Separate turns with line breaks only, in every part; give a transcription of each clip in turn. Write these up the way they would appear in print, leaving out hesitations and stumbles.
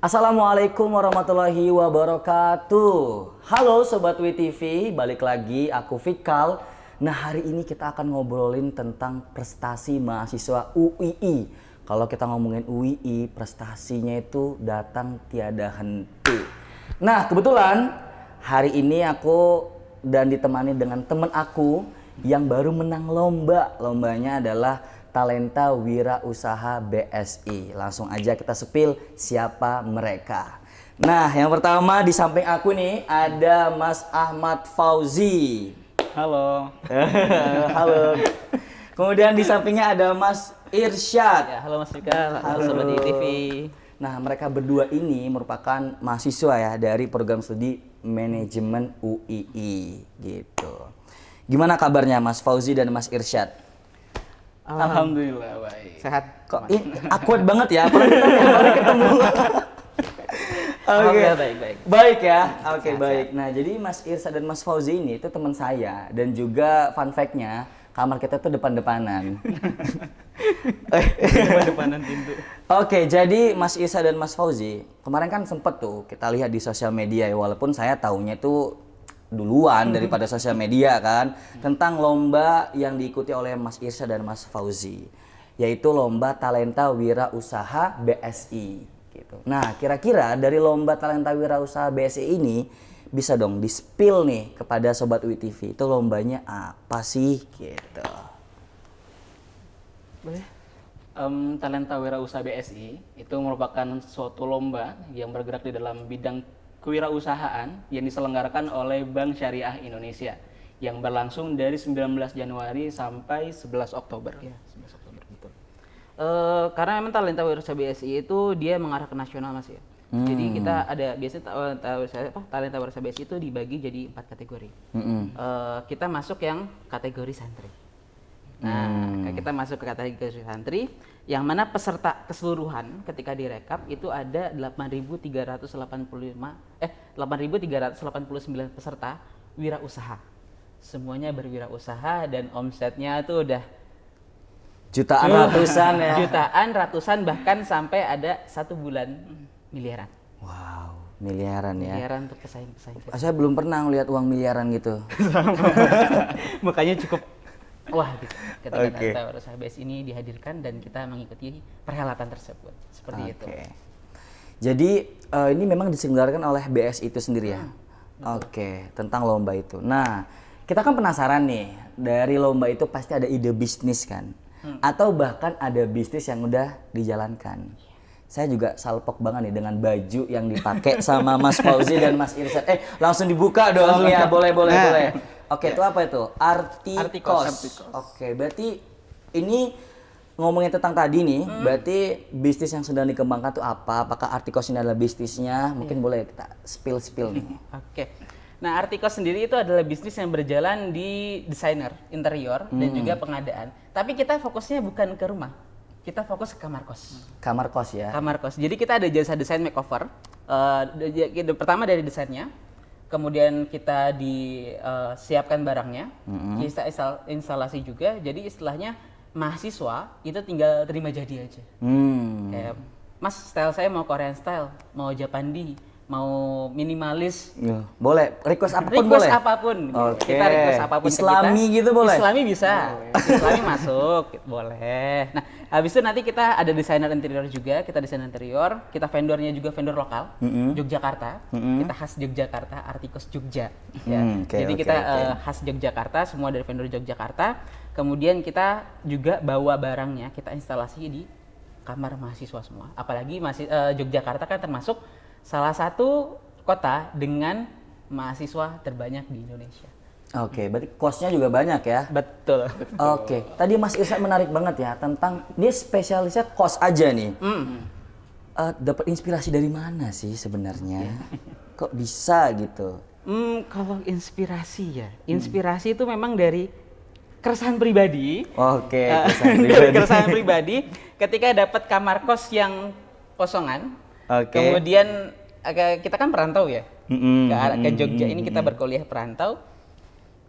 Assalamualaikum warahmatullahi wabarakatuh. Halo Sobat WTV, balik lagi aku Fikal. Nah hari ini kita akan ngobrolin tentang prestasi mahasiswa UII. Kalau kita ngomongin UII, prestasinya itu datang tiada henti. Nah kebetulan hari ini aku dan ditemani dengan teman aku yang baru menang lomba. Lombanya adalah Talenta Wira Usaha BSI. Langsung aja kita sepil siapa mereka. Nah, yang pertama di samping aku nih ada Mas Ahmad Fauzi.
Halo.
Halo. Kemudian di sampingnya ada Mas Irsyad.
Ya, halo Mas Fikal, halo Sobat TV.
Nah, mereka berdua ini merupakan mahasiswa ya dari program studi manajemen UII gitu. Gimana kabarnya Mas Fauzi dan Mas Irsyad?
Alhamdulillah baik.
Sehat.
Kok ini awkward banget ya, apalagi kita tiap hari ketemu. Oke,
Baik.
baik ya. Oke, baik. Nah, jadi Mas Irsa dan Mas Fauzi ini itu teman saya dan juga fun fact-nya kamar kita tuh depan-depanan.
Depanan pintu.
Oke, jadi Mas Irsa dan Mas Fauzi kemarin kan sempet tuh kita lihat di sosial media ya, walaupun saya taunya tuh duluan daripada sosial media kan, tentang lomba yang diikuti oleh Mas Irsa dan Mas Fauzi, yaitu lomba Talenta Wira Usaha BSI gitu. Nah, kira-kira dari lomba Talenta Wira Usaha BSI ini bisa dong di-spill nih kepada Sobat WTV, itu lombanya apa sih gitu.
Boleh. Talenta Wira Usaha BSI itu merupakan suatu lomba yang bergerak di dalam bidang kewirausahaan yang diselenggarakan oleh Bank Syariah Indonesia yang berlangsung dari 19 Januari sampai 11 Oktober.
Ya, 11 Oktober betul. Karena memang Talenta Wira Usaha BSI itu dia mengarah ke nasional Mas ya. Jadi kita ada biasanya Talenta Wira Usaha BSI itu dibagi jadi 4 kategori. Kita masuk yang kategori santri. Nah, kita masuk ke kategori santri yang mana peserta keseluruhan ketika direkap itu ada 8.389 peserta wirausaha. Semuanya berwirausaha dan omsetnya tuh udah
Jutaan, ratusan ya.
Jutaan, ratusan, bahkan sampai ada 1 bulan miliaran.
Wow, miliaran ya.
Miliaran untuk pesaing-pesaing.
Saya belum pernah ngeliat uang miliaran gitu.
Makanya cukup wah gitu. Ketika
Oke.
Talenta Wira Usaha BSI ini dihadirkan dan kita mengikuti perhelatan tersebut. Seperti itu.
Jadi ini memang diselenggarakan oleh BSI itu sendiri ya? Oke, tentang lomba itu. Nah, kita kan penasaran nih, dari lomba itu pasti ada ide bisnis kan? Atau bahkan ada bisnis yang udah dijalankan. Saya juga salpok banget nih dengan baju yang dipakai sama Mas Fauzi dan Mas Irsyad. Langsung dibuka dong ya, boleh. Oke, itu apa itu? Artikos. Oke, berarti ini ngomongin tentang tadi nih, berarti bisnis yang sedang dikembangkan itu apa? Apakah Artikos ini adalah bisnisnya? Mungkin boleh kita spill nih.
Oke. Nah, Artikos sendiri itu adalah bisnis yang berjalan di desainer interior dan juga pengadaan. Tapi kita fokusnya bukan ke rumah. Kita fokus ke kamar kos.
Kamar kos ya?
Kamar kos. Jadi kita ada jasa desain makeover. Pertama dari desainnya, kemudian kita disiapkan barangnya, kita instalasi juga. Jadi istilahnya mahasiswa itu tinggal terima jadi aja. Kayak, Mas, style saya mau Korean style, mau Japandi, mau minimalis.
Boleh, request apapun
Request
boleh?
apapun.
Oke.
Kita request apapun ke
Islami
kita.
gitu boleh?
Islami bisa. Islami masuk, boleh. Nah, habis itu nanti kita ada desainer interior juga, kita desainer interior, kita vendornya juga vendor lokal, Yogyakarta. Kita khas Yogyakarta, Artikos Jogja. Ya. Jadi kita khas Yogyakarta, semua dari vendor Yogyakarta. Kemudian kita juga bawa barangnya, kita instalasi di kamar mahasiswa semua. Apalagi Yogyakarta kan termasuk salah satu kota dengan mahasiswa terbanyak di Indonesia.
Oke, berarti kosnya juga banyak ya?
Betul.
Oke, tadi Mas Irsyad menarik banget ya tentang dia spesialisnya kos aja nih. Dapat inspirasi dari mana sih sebenarnya? Kok bisa gitu?
Kalau inspirasi ya, inspirasi itu memang dari keresahan pribadi.
Oke, keresahan pribadi.
Keresahan pribadi ketika dapat kamar kos yang kosongan.
Oke.
Kemudian kita kan perantau ya, ke Jogja ini kita berkuliah perantau.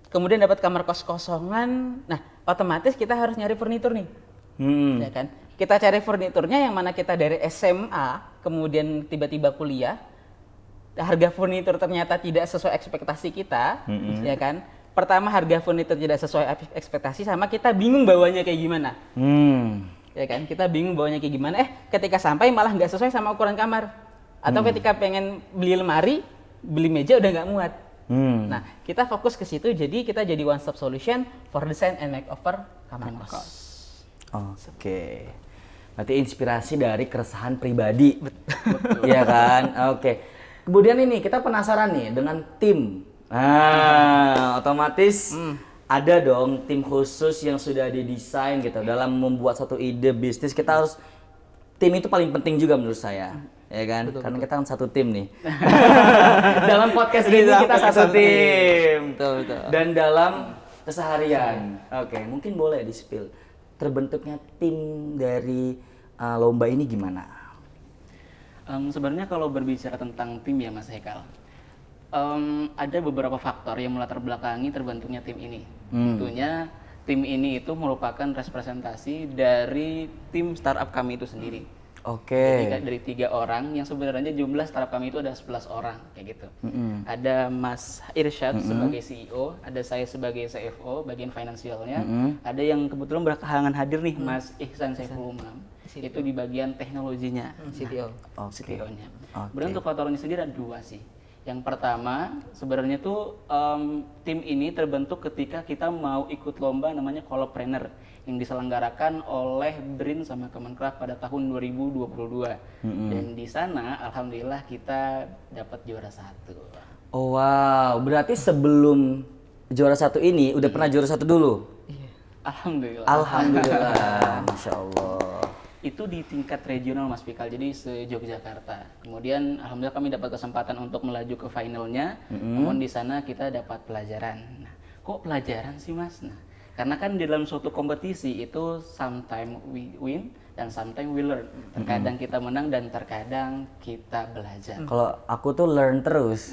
Kemudian dapat kamar kos kosongan, nah otomatis kita harus nyari furnitur nih, ya kan? kita cari furniturnya yang mana kita dari SMA kemudian tiba-tiba kuliah, harga furnitur ternyata tidak sesuai ekspektasi kita, ya kan? Pertama harga furnitur tidak sesuai ekspektasi, sama kita bingung bawanya kayak gimana, ya kan? Kita bingung bawanya kayak gimana. Ketika sampai malah nggak sesuai sama ukuran kamar, atau ketika pengen beli lemari, beli meja udah nggak muat. Nah, kita fokus ke situ, jadi kita jadi one stop solution for design and makeover kamar kos.
Oke. Berarti inspirasi dari keresahan pribadi. Betul. Iya kan? Oke. Kemudian ini kita penasaran nih dengan tim. Nah, otomatis ada dong tim khusus yang sudah didesain gitu dalam membuat satu ide bisnis. Kita harus tim itu paling penting juga menurut saya. Ya kan? Karena kita kan satu tim nih. Dalam podcast ini kita satu tim.
Betul.
Dan dalam keseharian. Oke, mungkin boleh di-spill. Terbentuknya tim dari lomba ini gimana?
Sebenarnya kalau berbicara tentang tim ya Mas Hekal, ada beberapa faktor yang melatar belakangi terbentuknya tim ini. Tentunya tim ini itu merupakan representasi dari tim startup kami itu sendiri.
Oke.
Jadi dari 3 orang yang sebenarnya jumlah startup kami itu ada 11 orang kayak gitu. Ada Mas Irsyad sebagai CEO, ada saya sebagai CFO bagian finansialnya, ada yang kebetulan berkehangan hadir nih Mas Ihsan Saiful Umam, itu di bagian teknologinya,
CTO.
CTO-nya. Kemudian untuk faktornya sendiri ada 2 sih. Yang pertama sebenarnya tuh tim ini terbentuk ketika kita mau ikut lomba namanya Kolopreneur yang diselenggarakan oleh BRIN sama Kemenkraf pada tahun 2022. Dan di sana alhamdulillah kita dapat juara 1.
Oh wow, berarti sebelum juara 1 ini udah pernah juara 1 dulu?
Iya. Alhamdulillah.
Alhamdulillah, Masya Allah.
Itu di tingkat regional Mas Fikal, jadi se-Yogyakarta. Kemudian alhamdulillah kami dapat kesempatan untuk melaju ke finalnya. Namun di sana kita dapat pelajaran. Nah, kok pelajaran sih Mas? Nah, karena kan di dalam suatu kompetisi itu sometimes we win dan sometimes we learn. Terkadang kita menang dan terkadang kita belajar.
Kalau aku tuh learn terus.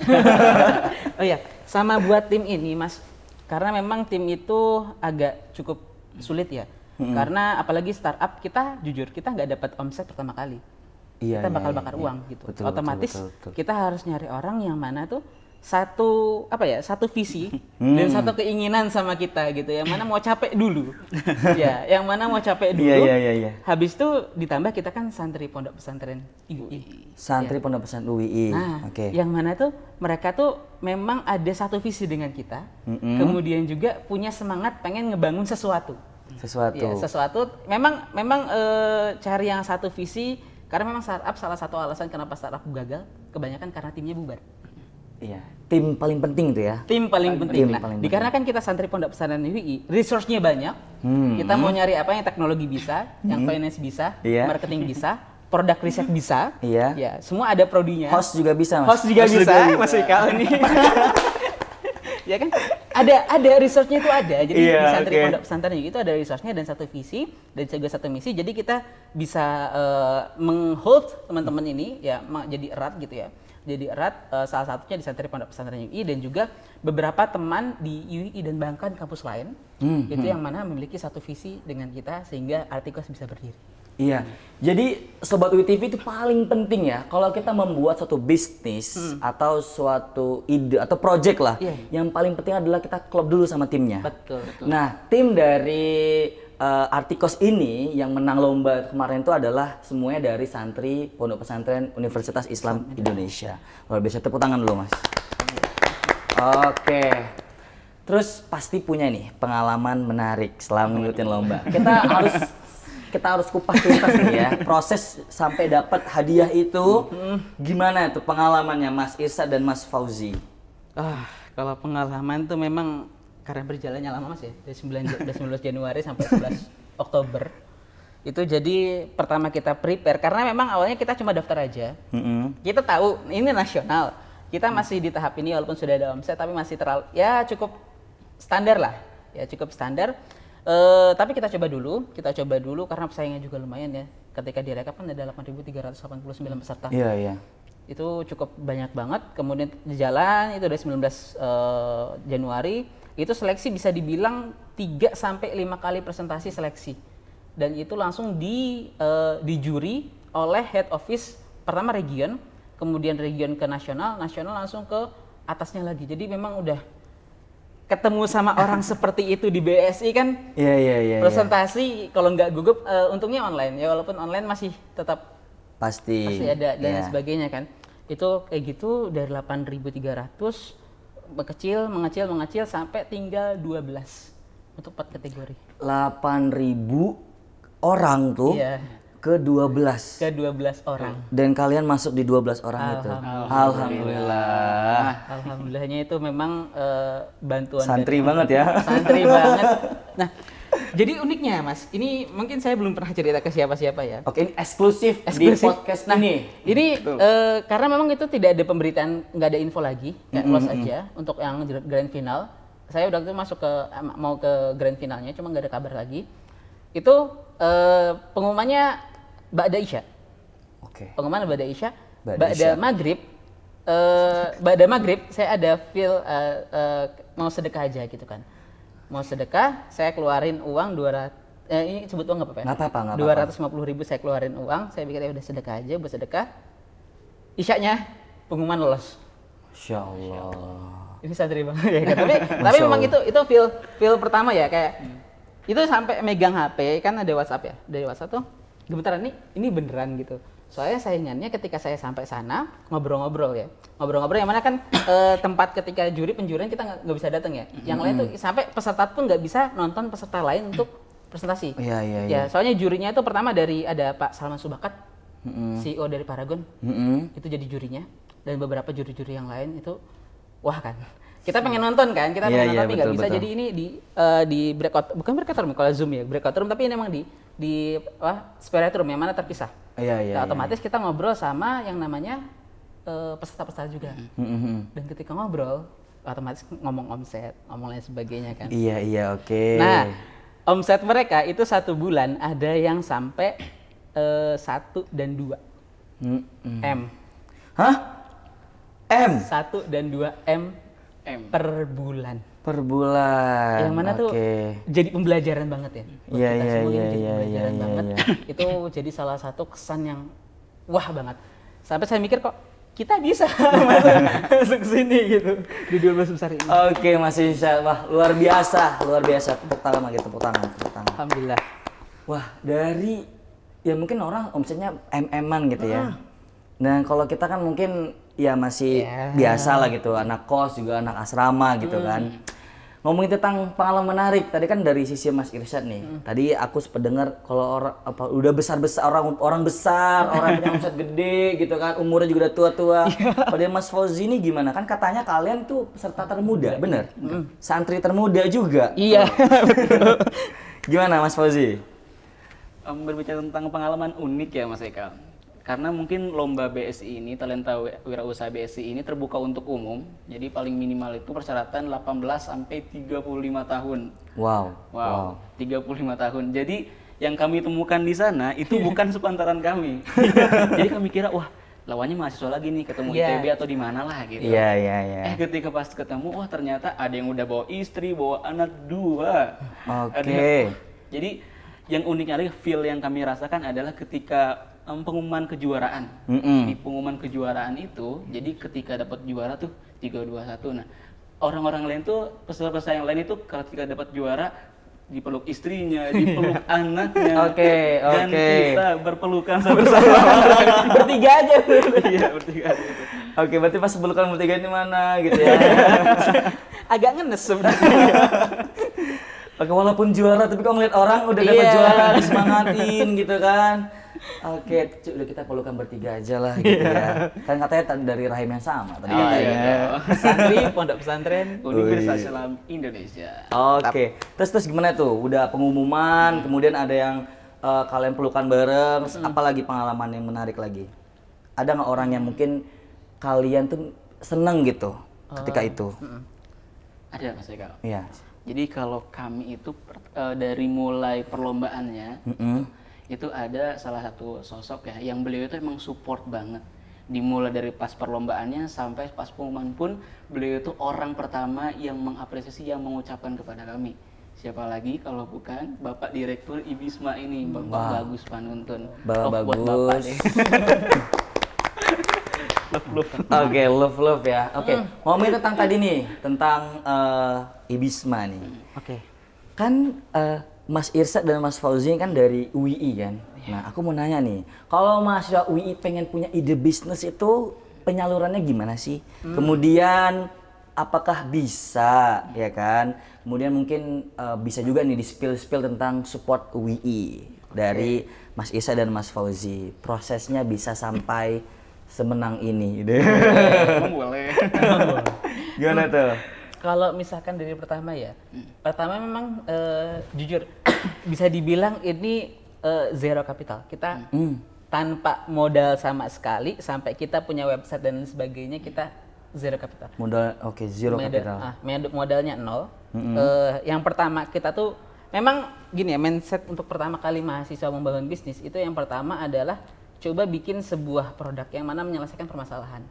Oh iya, sama buat tim ini Mas, karena memang tim itu agak cukup sulit ya. Karena apalagi startup, kita jujur kita nggak dapat omset pertama kali. Kita bakal bakar uang gitu.
Betul,
otomatis
betul.
kita harus nyari orang yang mana tuh satu visi dan satu keinginan sama kita gitu, yang mana mau capek dulu. Ya, yang mana mau capek dulu.
Iya.
Habis itu ditambah kita kan santri pondok pesantren UI.
Santri pondok pesantren UI.
Nah,
Oke.
yang mana tuh mereka tuh memang ada satu visi dengan kita, kemudian juga punya semangat pengen ngebangun sesuatu. Ya, sesuatu. Memang cari yang satu visi, karena memang startup salah satu alasan kenapa startup gagal kebanyakan karena timnya bubar.
Iya, tim paling penting itu ya.
Tim paling penting. Nah,
paling
dikarenakan kita santri pondok pesantren UI, resource-nya banyak. Kita mau nyari apa yang teknologi bisa, yang finance bisa, marketing bisa, produk riset bisa. Ya, semua ada prodinya.
Host juga bisa, Mas.
Host juga bisa, Mas Ikal ini. Ya kan? Ada resource-nya itu ada. Jadi di santri pondok pesantren itu ada resource-nya dan satu visi dan juga satu misi. Jadi kita bisa menghold teman-teman ini ya jadi erat gitu ya. Jadi erat, salah satunya di santri pondok pesantren UI dan juga beberapa teman di UI dan bahkan kampus lain itu yang mana memiliki satu visi dengan kita sehingga Artikos bisa berdiri.
Iya, jadi Sobat UI TV itu paling penting ya kalau kita membuat suatu bisnis atau suatu ide atau project lah. Yang paling penting adalah kita klop dulu sama timnya.
Betul.
Nah, tim dari Artikos ini yang menang lomba kemarin itu adalah semuanya dari santri Pondok Pesantren Universitas Islam Indonesia. Luar biasa, tepuk tangan dulu Mas. Oke. Terus pasti punya nih pengalaman menarik selama ngikutin lomba. Kita harus kupas tuntas nih ya. Proses sampai dapat hadiah itu gimana tuh pengalamannya Mas Irsa dan Mas Fauzi?
Kalau pengalaman tuh memang karena berjalannya lama Mas ya, dari 19 Januari sampai 11 Oktober. Itu jadi pertama kita prepare, karena memang awalnya kita cuma daftar aja. Kita tahu ini nasional, kita masih di tahap ini walaupun sudah ada omset, tapi masih terlalu, ya cukup standar lah. Ya cukup standar, tapi kita coba dulu karena pesaingnya juga lumayan ya. Ketika direkap kan ada 8.389 peserta.
Iya.
Itu cukup banyak banget, kemudian jalan itu dari 19 Januari, itu seleksi bisa dibilang 3-5 kali presentasi seleksi. dan itu langsung dijuri oleh head office pertama region, kemudian region ke nasional, nasional langsung ke atasnya lagi. Jadi memang udah ketemu sama orang seperti itu di BSI kan.
Iya.
Presentasi kalau nggak gugup, untungnya online ya, walaupun online masih tetap
Pasti
ada dan
Iya.
sebagainya kan. Itu kayak gitu dari 8.300 mengecil sampai tinggal 12 untuk 4 kategori.
8.000 orang tuh
Iya.
ke 12.
Ke 12 orang.
Dan kalian masuk di 12 orang itu. Alhamdulillah.
Alhamdulillahnya itu memang bantuan
Santri
dari-
banget ya.
Santri banget. Nah, jadi uniknya Mas, ini mungkin saya belum pernah cerita ke siapa-siapa ya.
Oke, ini eksklusif di
Eksklusif.
podcast
Nah,
ini.
Ini karena memang itu tidak ada pemberitaan, nggak ada info lagi, kayak close aja untuk yang grand final. Saya udah itu masuk ke mau ke grand finalnya, cuma nggak ada kabar lagi. Itu pengumumannya Ba'da Isya.
Oke.
Pengumuman Ba'da Isya.
Ba'da
Ba'da
Isya.
Maghrib. Ba'da Maghrib saya ada feel mau sedekah aja gitu kan. Mau sedekah, saya keluarin uang 200. Ini sebut uang nggak apa-apa ya?
Nggak apa-apa, nggak apa-apa.
250.000 saya keluarin uang. Saya pikir ya udah sedekah aja, buat sedekah. Isyanya pengumuman lolos.
Masya Allah.
Ini santri banget ya kan? Tapi memang itu feel pertama ya, kayak itu sampai megang HP kan, ada WhatsApp ya, dari WhatsApp tuh gemeteran, ini beneran gitu. Soalnya saingannya ketika saya sampai sana ngobrol-ngobrol ya, ngobrol-ngobrol yang mana kan tempat ketika penjurian kita nggak bisa datang ya. Yang lain tuh sampai peserta pun nggak bisa nonton peserta lain untuk presentasi.
Iya.
Ya, soalnya jurinya itu pertama ada Pak Salman Subakat, CEO dari Paragon, itu jadi jurinya, dan beberapa juri-juri yang lain itu, wah kan. Kita pengen nonton kan, kita pengen nonton tapi nggak bisa.
betul.
Jadi ini di breakout, bukan breakout room kalau Zoom ya, breakout room, tapi ini memang di separate room yang mana terpisah.
Iya.
Nah, otomatis kita ngobrol sama yang namanya peserta-peserta juga. Dan ketika ngobrol, otomatis ngomong omset, ngomong lain sebagainya kan.
Iya, oke.
Nah, omset mereka itu 1 bulan ada yang sampai 1 dan 2 M.
Hah? M
1 dan 2 M per bulan.
per bulan.
Yang mana tuh
Oke.
jadi pembelajaran banget ya. Buat
Iya,
kita
iya,
semua ini
iya,
jadi
iya,
pembelajaran
iya,
banget.
iya.
Itu jadi salah satu kesan yang wah banget. Sampai saya mikir kok kita bisa masuk ke sini gitu di 12 besar ini.
Oke, masih bisa. Wah, luar biasa. Tepuk tangan lagi, tepuk tangan.
Alhamdulillah.
Wah, dari ya mungkin orang omsetnya MM-an gitu ya. Nah, kalau kita kan mungkin ya masih biasa lah gitu, anak kos juga anak asrama gitu kan. Ngomongin tentang pengalaman menarik, tadi kan dari sisi Mas Irsyad nih. Tadi aku sempat dengar kalau orang udah besar-besar, orang besar, orang punya omset gede gitu kan, umurnya juga udah tua-tua. Padahal Mas Fauzi ini gimana? Kan katanya kalian tuh peserta termuda, bener? Santri termuda juga.
Iya.
Gimana Mas Fauzi?
Berbicara tentang pengalaman unik ya Mas Eka. Karena mungkin lomba BSI ini, Talenta Wirausaha BSI ini terbuka untuk umum. Jadi paling minimal itu persyaratan 18 sampai 35 tahun.
Wow.
35 tahun. Jadi yang kami temukan di sana itu bukan sepantaran kami. Jadi kami kira wah, lawannya mahasiswa lagi nih, ketemu ITB atau di mana lah gitu.
Iya.
Ketika pas ketemu, wah ternyata ada yang udah bawa istri, bawa anak 2.
Oke.
Jadi yang uniknya lagi feel yang kami rasakan adalah ketika pengumuman kejuaraan. Di pengumuman kejuaraan itu, jadi ketika dapat juara tuh 3-2-1. Nah, orang-orang lain tuh, peserta yang lain itu ketika dapat juara dipeluk istrinya, dipeluk anaknya. Dan kita berpelukan sama-sama.
Bertiga aja.
Iya, bertiga aja.
Oke, berarti pas pelukan bertiga ini mana gitu ya?
Agak ngenes sebenarnya.
Oke, walaupun juara tapi kok ngeliat orang udah dapat juara disemangatin gitu kan. Oke, udah kita pelukan bertiga aja lah gitu ya. Kan katanya dari rahim yang sama tadi katanya.
Santri Pondok Pesantren
Universitas Islam Indonesia.
Oke. Terus gimana tuh? Udah pengumuman, kemudian ada yang kalian pelukan bareng, apalagi pengalaman yang menarik lagi? Ada nggak orang yang mungkin kalian tuh seneng gitu ketika itu?
Ada Mas Eka.
Iya.
Jadi kalau kami itu dari mulai perlombaannya itu ada salah satu sosok ya yang beliau itu emang support banget. Dimulai dari pas perlombaannya sampai pas pengumuman pun beliau itu orang pertama yang mengapresiasi, yang mengucapkan kepada kami. Siapa lagi kalau bukan Bapak Direktur IBISMA ini, Bapak
Wah.
Bagus Panuntun.
Bapak
Buat Bapak
Bagus.
deh.
Oke, love ya. Oke, ngomongin tentang tadi nih, tentang IBISMA nih.
Oke.
Kan Mas Irsad dan Mas Fauzi kan dari UII kan. Nah, aku mau nanya nih, kalau mahasiswa UII pengen punya ide bisnis itu penyalurannya gimana sih? Kemudian apakah bisa, ya kan? Kemudian mungkin bisa juga nih di spill tentang support UII dari Mas Irsad dan Mas Fauzi. Prosesnya bisa sampai semenang ini.
Boleh.
Gimana tuh?
Kalau misalkan dari pertama ya, pertama memang jujur bisa dibilang ini zero capital. Kita tanpa modal sama sekali sampai kita punya website dan sebagainya kita zero capital.
Modal, oke, zero capital.
Modalnya nol. Yang pertama kita tuh memang gini ya, mindset untuk pertama kali mahasiswa membangun bisnis itu yang pertama adalah coba bikin sebuah produk yang mana menyelesaikan permasalahan,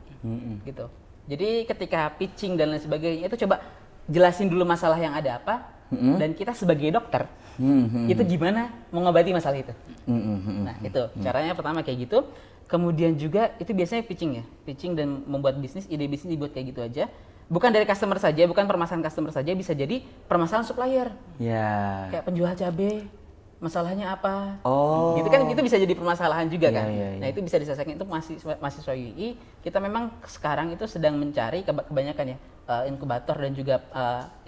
gitu. Jadi ketika pitching dan lain sebagainya itu coba jelasin dulu masalah yang ada apa, dan kita sebagai dokter itu gimana mengobati masalah itu. Nah itu caranya pertama kayak gitu. Kemudian juga itu biasanya pitching ya, pitching dan membuat bisnis, ide bisnis dibuat kayak gitu aja. Bukan dari customer saja, bukan permasalahan customer saja, bisa jadi permasalahan supplier.
Ya.
Kayak penjual cabai, masalahnya apa?
Oh.
Gitu kan, itu bisa jadi permasalahan juga kan.
Iya.
Nah, itu bisa diselesaikan. Itu mahasiswa UI. Kita memang sekarang itu sedang mencari kebanyakan ya inkubator dan juga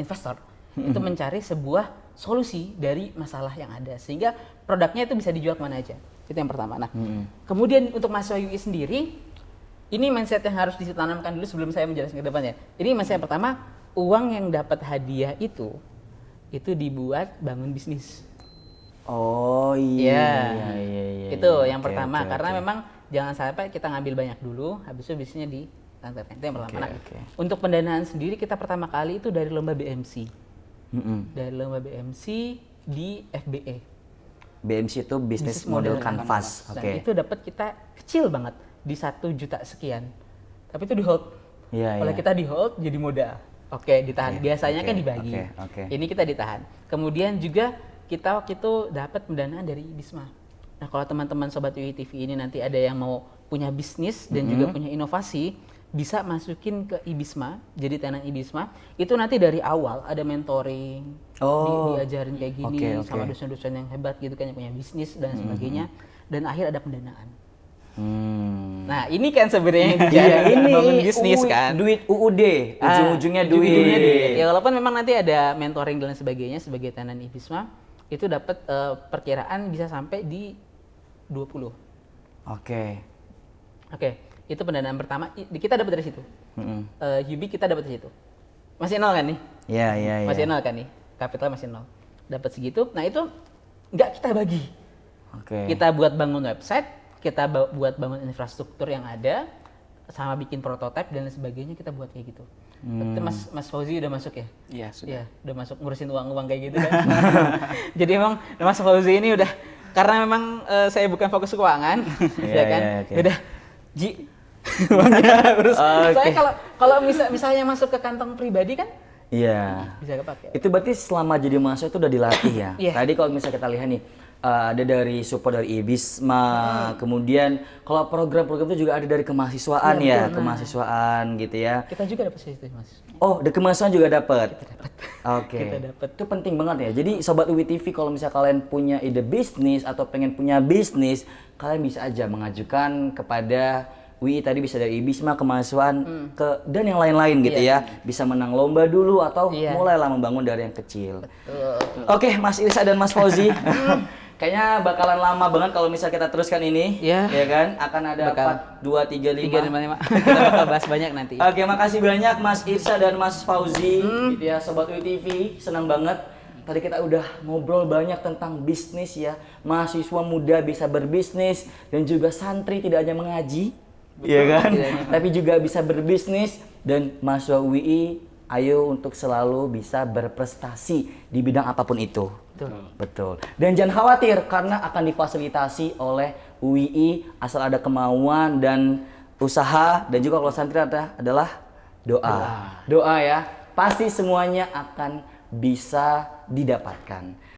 investor itu mencari sebuah solusi dari masalah yang ada sehingga produknya itu bisa dijual kemana aja. Itu yang pertama. Nah, kemudian untuk mahasiswa UI sendiri, ini mindset yang harus ditanamkan dulu sebelum saya menjelaskan ke depannya. Ini mindset yang pertama, uang yang dapat hadiah itu dibuat bangun bisnis.
Oh iya.
Itu yang
Oke,
pertama,
oke,
karena
oke.
memang jangan sampai kita ngambil banyak dulu, habis itu bisnisnya dilantarkan. Itu yang pertama.
Oke,
Nah,
oke.
untuk pendanaan sendiri kita pertama kali itu dari lomba BMC. Dari lomba BMC di FBE.
BMC itu Business Model Canvas.
Dan
Oke.
itu dapat kita kecil banget di 1 juta sekian. Tapi itu di hold.
Iya,
Kalau
iya.
kita di hold jadi modal. Oke, ditahan.
Oke,
Biasanya
oke,
kan dibagi.
oke.
Ini kita ditahan. Kemudian juga kita waktu itu dapat pendanaan dari IBISMA. Nah, kalau teman-teman sobat UI TV ini nanti ada yang mau punya bisnis dan juga punya inovasi, bisa masukin ke IBISMA, jadi tenan IBISMA. Itu nanti dari awal ada mentoring,
Oh.
diajarin kayak gini
Oke, oke.
sama dosen-dosen yang hebat gitu kan yang punya bisnis dan sebagainya. Dan akhir ada pendanaan. Nah, ini kan sebenarnya yang
Iya, ini
bangun bisnis kan.
Duit UUD, ujung-ujungnya duit.
Ujung-ujungnya duit. Ya walaupun memang nanti ada mentoring dan sebagainya sebagai tenan IBISMA, itu dapat perkiraan bisa sampai di 20.
Oke.
Oke, itu pendanaan pertama kita dapat dari situ. Yubi kita dapat dari situ. Masih nol kan nih?
Iya, iya, iya.
Masih nol kan nih? Kapital masih nol. Dapat segitu. Nah, itu nggak kita bagi.
Oke.
Kita buat bangun website, kita buat bangun infrastruktur yang ada, sama bikin prototipe dan lain sebagainya kita buat kayak gitu. Itu Mas Fauzi udah masuk ya?
Iya, sudah.
Iya, udah masuk ngurusin uang-uang kayak gitu kan. Jadi emang Mas Fauzi ini udah, karena memang saya bukan fokus keuangan,
Iya,
ya kan?
iya, oke.
Udah, Ji, uangnya urus.
Oke.
Saya kalau misalnya masuk ke kantong pribadi kan
Iya.
bisa kepake.
Itu berarti selama jadi mahasiswa itu udah dilatih ya.
Iya.
Tadi kalau misalnya kita lihat nih, ada dari support dari IBISMA, kemudian kalau program-program itu juga ada dari kemahasiswaan
Iya,
ya,
betul.
kemahasiswaan gitu ya.
Kita juga dapat situ, Mas.
Oh, dari kemahasiswaan juga dapat. Oke.
Kita dapat.
Itu penting banget ya. Jadi sobat UWI TV kalau misalnya kalian punya ide bisnis atau pengen punya bisnis, kalian bisa aja mengajukan kepada UI tadi bisa dari IBISMA, kemahasiswaan dan yang lain-lain gitu ya. Bisa menang lomba dulu atau
Iya.
mulailah membangun dari yang kecil. Oke, Mas Irsa dan Mas Fauzi. Kayaknya bakalan lama banget kalau misal kita teruskan ini.
Iya.
Ya kan? Akan ada
Bakal.
4, 2, 3, 5.
3 5. Kita bakal bahas banyak nanti.
Oke, makasih banyak Mas Irsa dan Mas Fauzi. Gitu ya, Sobat UI TV, senang banget. Tadi kita udah ngobrol banyak tentang bisnis ya. Mahasiswa muda bisa berbisnis dan juga santri tidak hanya mengaji, ya kan? Tapi juga bisa berbisnis dan mahasiswa UI ayo untuk selalu bisa berprestasi di bidang apapun itu. Betul. Dan jangan khawatir karena akan difasilitasi oleh UII asal ada kemauan dan usaha dan juga kalau santri adalah doa. Doa ya. Pasti semuanya akan bisa didapatkan.